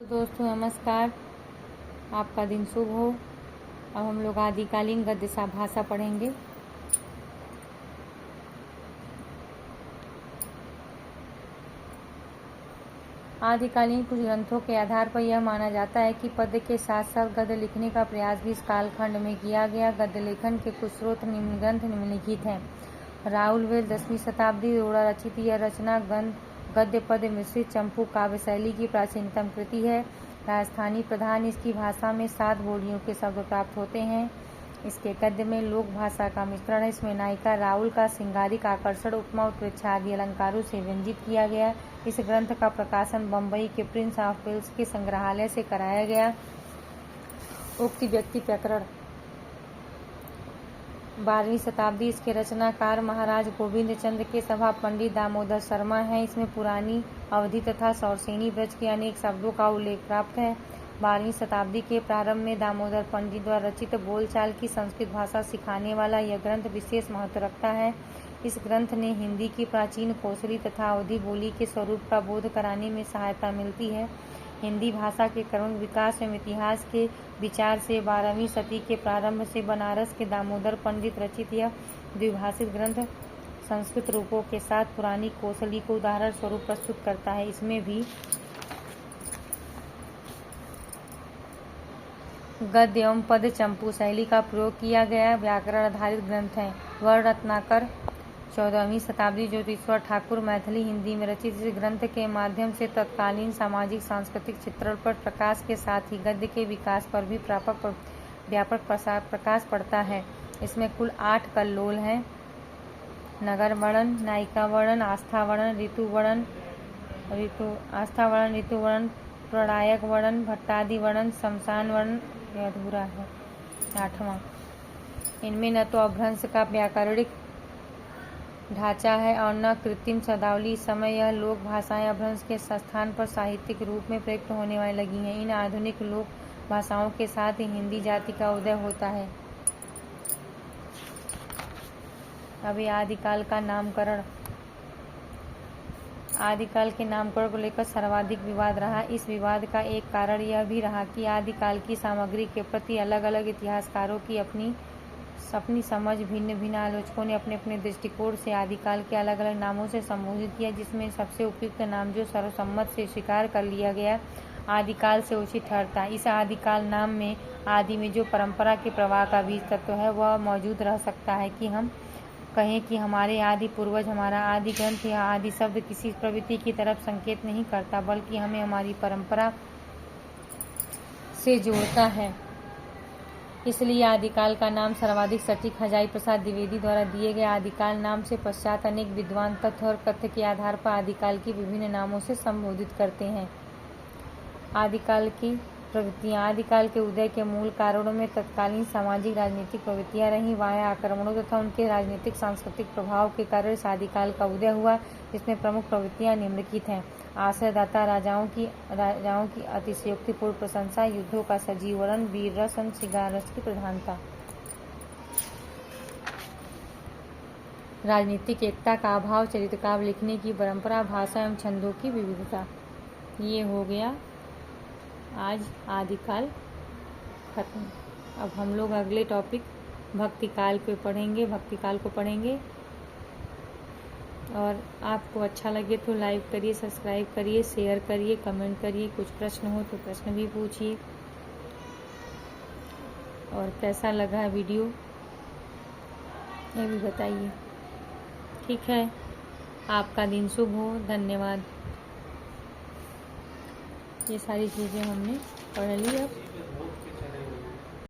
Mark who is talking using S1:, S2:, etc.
S1: तो दोस्तों नमस्कार, आपका दिन शुभ हो। अब हम लोग आदिकालीन गद्य भाषा पढ़ेंगे। आदिकालीन कुछ ग्रंथों के आधार पर यह माना जाता है कि पद्य के साथ साथ गद्य लिखने का प्रयास भी इस कालखंड में किया गया। गद्य लेखन के कुछ स्रोत ग्रंथ निम्नलिखित हैं। राहुल वेद 10वीं शताब्दी द्वारा रचित यह रचना गद्य पद्य मिश्रित चंपू काव्य शैली की प्राचीनतम कृति है। राजस्थानी प्रधान इसकी भाषा में 7 बोलियों के शब्द प्राप्त होते हैं। इसके गद्य में लोक भाषा का मिश्रण है। इसमें नायिका राहुल का श्रृंगारिक आकर्षण उपमा उत्प्रेक्षा आदि अलंकारों से व्यंजित किया गया। इस ग्रंथ का प्रकाशन बम्बई के प्रिंस ऑफ वेल्स के संग्रहालय से कराया गया। उक्त व्यक्ति प्रकरण 12वीं शताब्दी। इसके रचनाकार महाराज गोविंद चंद्र के सभा पंडित दामोदर शर्मा हैं। इसमें पुरानी अवधि तथा सौरसेनी ब्रज के अनेक शब्दों का उल्लेख प्राप्त है। 12वीं शताब्दी के प्रारंभ में दामोदर पंडित द्वारा रचित बोलचाल की संस्कृत भाषा सिखाने वाला यह ग्रंथ विशेष महत्व रखता है। इस ग्रंथ ने हिंदी की प्राचीन कोसली तथा अवधी बोली के स्वरूप का बोध कराने में सहायता मिलती है। हिंदी भाषा के क्रमिक विकास एवं इतिहास के विचार से 12वीं सदी के प्रारंभ से बनारस के दामोदर पंडित रचित यह द्विभाषित ग्रंथ संस्कृत रूपों के साथ पुरानी कोसली को उदाहरण स्वरूप प्रस्तुत करता है। इसमें भी गद्य एवं पद्य चंपू शैली का प्रयोग किया गया व्याकरण आधारित ग्रंथ है। वर्ण रत्नाकर 14वीं शताब्दी ज्योतिश्वर ठाकुर मैथिली हिंदी में रचित इस ग्रंथ के माध्यम से तत्कालीन सामाजिक सांस्कृतिक चित्रण पर प्रकाश के साथ ही गद्य के विकास पर भी व्यापक प्रकाश पड़ता है। इसमें कुल 8 कल्लोल हैं। नगर वर्णन, नायिका वर्णन, आस्था वर्णन, ऋतु वर्णन, प्रणायक वर्णन, भट्टादि वर्णन, शमशान वर्णन, यह अधूरा है 8वां। इनमें न तो अभ्रंश का व्याकरणिक ढांचा है और न कृत्रिम शब्दावली। इस समय यह लोक भाषाएं अभ्रंश के स्थान पर साहित्यिक रूप में प्रयुक्त होने वाली लगी हैं। इन आधुनिक लोक भाषाओं के साथ ही हिंदी जाति का उदय होता है। अभी आदिकाल का नामकरण। आदिकाल के नामकरण को लेकर सर्वाधिक विवाद रहा। इस विवाद का एक कारण यह भी रहा कि आदिकाल की सामग्री के प्रति अलग अलग इतिहासकारों की अपनी समझ भिन्न आलोचकों ने अपने अपने दृष्टिकोण से आदिकाल के अलग अलग नामों से संबोधित किया, जिसमें सबसे उपयुक्त नाम जो सर्वसम्मत से स्वीकार कर लिया गया आदिकाल से उचित ठहरता। इस आदिकाल नाम में आदि में जो परंपरा के प्रवाह का बीज तत्व है वह मौजूद रह सकता है कि हम कहें कि हमारे आदि पूर्वज, हमारा आदि ग्रंथ या आदि शब्द किसी प्रवृत्ति की तरफ संकेत नहीं करता, बल्कि हमें हमारी परंपरा से जोड़ता है। इसलिए आदिकाल का नाम सर्वाधिक सटीक हजाई प्रसाद द्विवेदी द्वारा दिए गए आदिकाल नाम से पश्चात अनेक विद्वान तथ्य और कथ्य के आधार पर आदिकाल की विभिन्न नामों से संबोधित करते हैं। आदिकाल की प्रवृत्तियां। आदिकाल के उदय के मूल कारणों में तत्कालीन सामाजिक राजनीतिक प्रवृत्तियां रहीं। बाह्य आक्रमणों तथा उनके राजनीतिक सांस्कृतिक प्रभाव के कारण इस आदिकाल का उदय हुआ, जिसमें प्रमुख प्रवृत्तियां निम्नलिखित हैं। आश्रयदाता राजाओं की अतिशयोक्तिपूर्ण प्रशंसा, युद्धों का सजीवरण, वीर रस और श्रृंगार रस की प्रधानता, राजनीतिक एकता का अभाव, चरित्र काव्य लिखने की परंपरा, भाषा एवं छंदों की विविधता। ये हो गया आज आदिकाल खत्म। अब हम लोग अगले टॉपिक भक्तिकाल को पढ़ेंगे। और आपको अच्छा लगे तो लाइक करिए, सब्सक्राइब करिए, शेयर करिए, कमेंट करिए। कुछ प्रश्न हो तो प्रश्न भी पूछिए। और कैसा लगा वीडियो ये भी बताइए। ठीक है, आपका दिन शुभ हो। धन्यवाद। ये सारी चीज़ें हमने पढ़ ली। अब